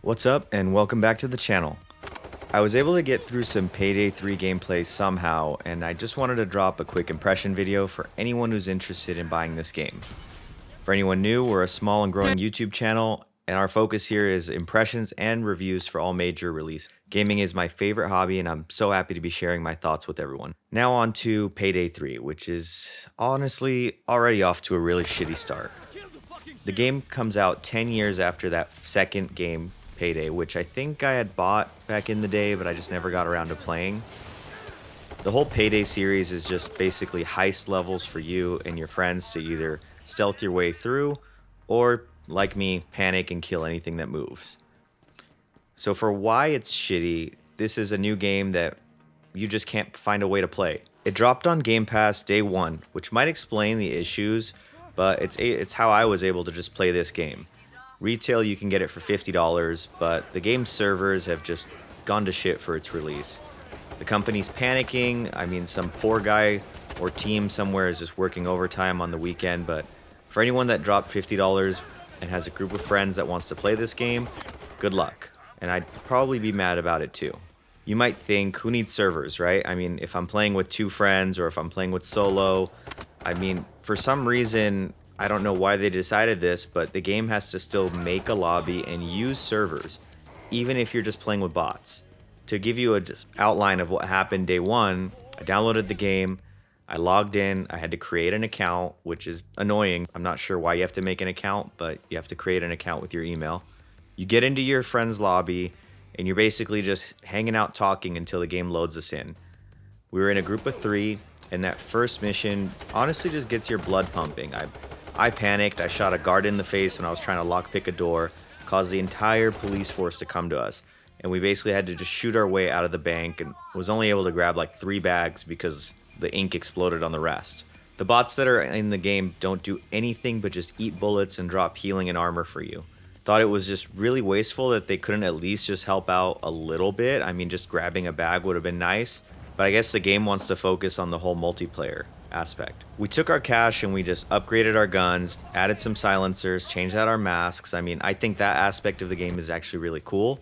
What's up and welcome back to the channel. I was able to get through some Payday 3 gameplay somehow, and I just wanted to drop a quick impression video for anyone who's interested in buying this game. For anyone new, we're a small and growing YouTube channel, and our focus here is impressions and reviews for all major releases. Gaming is my favorite hobby, and I'm so happy to be sharing my thoughts with everyone. Now on to Payday 3, which is honestly already off to a really shitty start. The game comes out 10 years after that second game, Payday, which I think I had bought back in the day, but I just never got around to playing. The whole Payday series is just basically heist levels for you and your friends to either stealth your way through or, like me, panic and kill anything that moves. So for why it's shitty, this is a new game that you just can't find a way to play. It dropped on Game Pass day one, which might explain the issues, but it's how I was able to just play this game. Retail, you can get it for $50, but the game's servers have just gone to shit for its release. The company's panicking. I mean, some poor guy or team somewhere is just working overtime on the weekend, but for anyone that dropped $50 and has a group of friends that wants to play this game, good luck. And I'd probably be mad about it too. You might think, who needs servers, right? I mean, if I'm playing with two friends or if I'm playing with solo, I mean, for some reason, I don't know why they decided this, but the game has to still make a lobby and use servers, even if you're just playing with bots. To give you an outline of what happened day one, I downloaded the game, I logged in, I had to create an account, which is annoying. I'm not sure why you have to make an account, but you have to create an account with your email. You get into your friend's lobby, and you're basically just hanging out talking until the game loads us in. We were in a group of 3, and that first mission honestly just gets your blood pumping. I panicked, I shot a guard in the face when I was trying to lockpick a door, caused the entire police force to come to us, and we basically had to just shoot our way out of the bank and was only able to grab like 3 bags because the ink exploded on the rest. The bots that are in the game don't do anything but just eat bullets and drop healing and armor for you. Thought it was just really wasteful that they couldn't at least just help out a little bit. I mean, just grabbing a bag would have been nice, but I guess the game wants to focus on the whole multiplayer aspect. We took our cash and we just upgraded our guns, added some silencers, changed out our masks. I mean, I think that aspect of the game is actually really cool.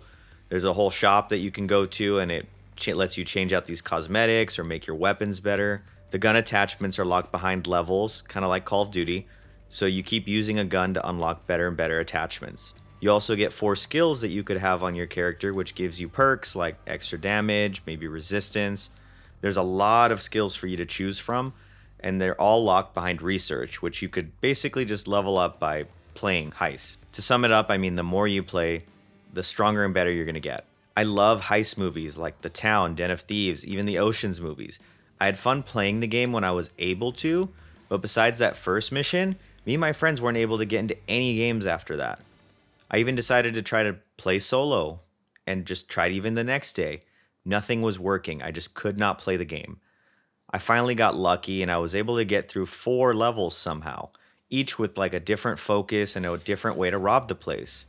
There's a whole shop that you can go to and it lets you change out these cosmetics or make your weapons better. The gun attachments are locked behind levels, kind of like Call of Duty, so you keep using a gun to unlock better and better attachments. You also get 4 skills that you could have on your character, which gives you perks like extra damage, maybe resistance. There's a lot of skills for you to choose from, and they're all locked behind research, which you could basically just level up by playing heists. To sum it up, I mean, the more you play, the stronger and better you're going to get. I love heist movies like The Town, Den of Thieves, even the Ocean's movies. I had fun playing the game when I was able to, but besides that first mission, me and my friends weren't able to get into any games after that. I even decided to try to play solo and just tried even the next day. Nothing was working. I just could not play the game. I finally got lucky and I was able to get through 4 levels somehow, each with like a different focus and a different way to rob the place.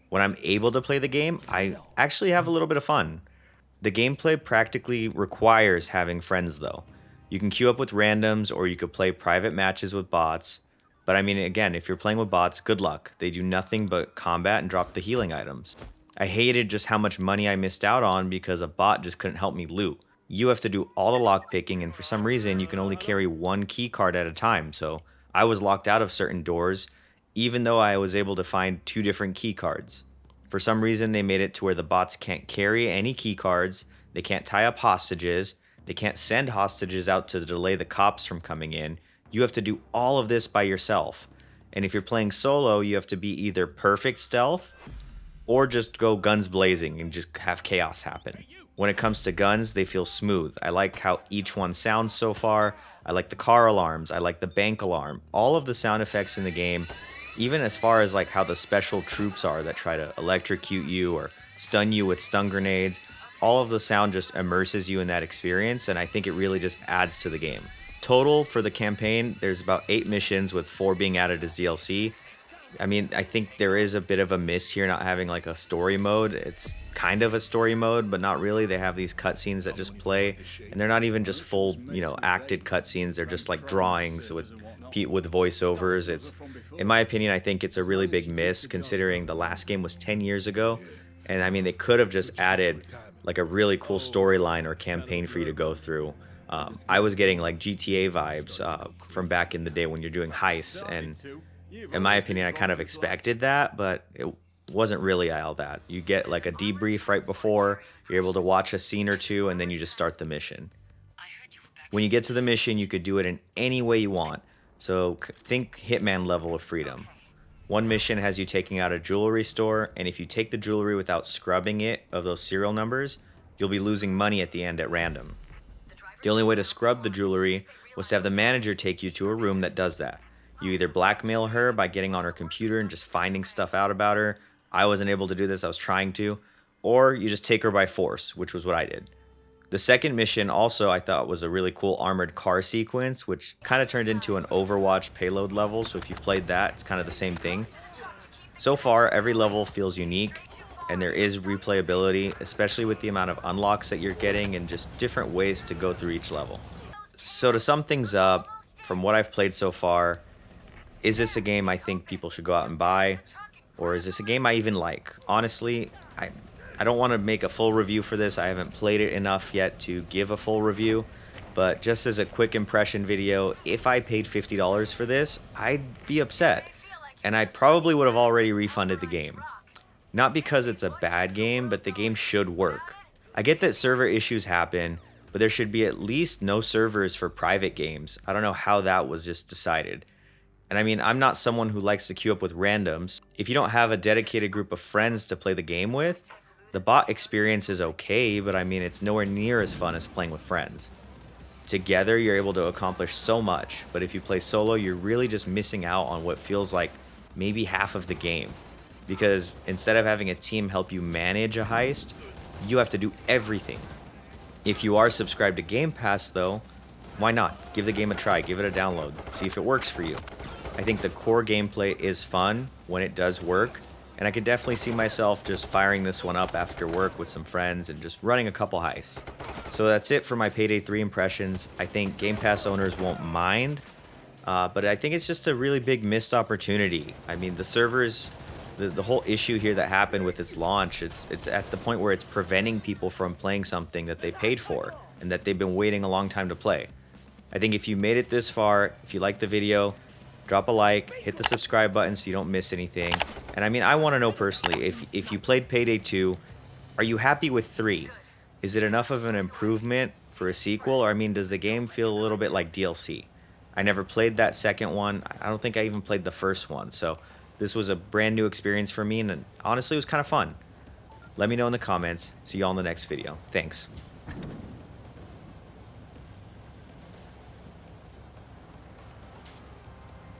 When I'm able to play the game, I actually have a little bit of fun. The gameplay practically requires having friends though. You can queue up with randoms or you could play private matches with bots. But I mean, again, if you're playing with bots, good luck. They do nothing but combat and drop the healing items. I hated just how much money I missed out on because a bot just couldn't help me loot. You have to do all the lockpicking, and for some reason, you can only carry 1 key card at a time. So I was locked out of certain doors, even though I was able to find 2 different key cards. For some reason, they made it to where the bots can't carry any key cards, they can't tie up hostages, they can't send hostages out to delay the cops from coming in. You have to do all of this by yourself. And if you're playing solo, you have to be either perfect stealth or just go guns blazing and just have chaos happen. When it comes to guns, they feel smooth. I like how each one sounds so far. I like the car alarms. I like the bank alarm. All of the sound effects in the game, even as far as like how the special troops are that try to electrocute you or stun you with stun grenades, all of the sound just immerses you in that experience, and I think it really just adds to the game. Total for the campaign, there's about 8 missions with 4 being added as DLC. I mean, I think there is a bit of a miss here not having like a story mode. It's kind of a story mode, but not really. They have these cutscenes that just play, and they're not even just full, acted cutscenes. They're just like drawings with with voiceovers. In my opinion, I think it's a really big miss considering the last game was 10 years ago. And I mean, they could have just added like a really cool storyline or campaign for you to go through. I was getting like GTA vibes from back in the day when you're doing heists, and in my opinion, I kind of expected that, but it wasn't really all that. You get like a debrief right before, you're able to watch a scene or two, and then you just start the mission. When you get to the mission, you could do it in any way you want. So think Hitman level of freedom. One mission has you taking out a jewelry store, and if you take the jewelry without scrubbing it of those serial numbers, you'll be losing money at the end at random. The only way to scrub the jewelry was to have the manager take you to a room that does that. You either blackmail her by getting on her computer and just finding stuff out about her. I wasn't able to do this, I was trying to. Or you just take her by force, which was what I did. The second mission also I thought was a really cool armored car sequence, which kind of turned into an Overwatch payload level, so if you've played that, it's kind of the same thing. So far, every level feels unique, and there is replayability, especially with the amount of unlocks that you're getting and just different ways to go through each level. So to sum things up, from what I've played so far, is this a game I think people should go out and buy? Or is this a game I even like? Honestly, I don't want to make a full review for this. I haven't played it enough yet to give a full review. But just as a quick impression video, if I paid $50 for this, I'd be upset. And I probably would have already refunded the game. Not because it's a bad game, but the game should work. I get that server issues happen, but there should be at least no servers for private games. I don't know how that was just decided. And I mean, I'm not someone who likes to queue up with randoms. If you don't have a dedicated group of friends to play the game with, the bot experience is okay, but I mean, it's nowhere near as fun as playing with friends. Together, you're able to accomplish so much, but if you play solo, you're really just missing out on what feels like maybe half of the game. Because instead of having a team help you manage a heist, you have to do everything. If you are subscribed to Game Pass though, why not? Give the game a try, give it a download, see if it works for you. I think the core gameplay is fun when it does work, and I could definitely see myself just firing this one up after work with some friends and just running a couple heists. So that's it for my Payday 3 impressions. I think Game Pass owners won't mind, but I think it's just a really big missed opportunity. I mean, the servers, the whole issue here that happened with its launch, it's at the point where it's preventing people from playing something that they paid for and that they've been waiting a long time to play. I think if you made it this far, if you liked the video, drop a like, hit the subscribe button so you don't miss anything. And I mean, I want to know personally, if you played Payday 2, are you happy with 3? Is it enough of an improvement for a sequel? Or I mean, does the game feel a little bit like DLC? I never played that second one. I don't think I even played the first one. So this was a brand new experience for me, and honestly, it was kind of fun. Let me know in the comments. See you all in the next video. Thanks.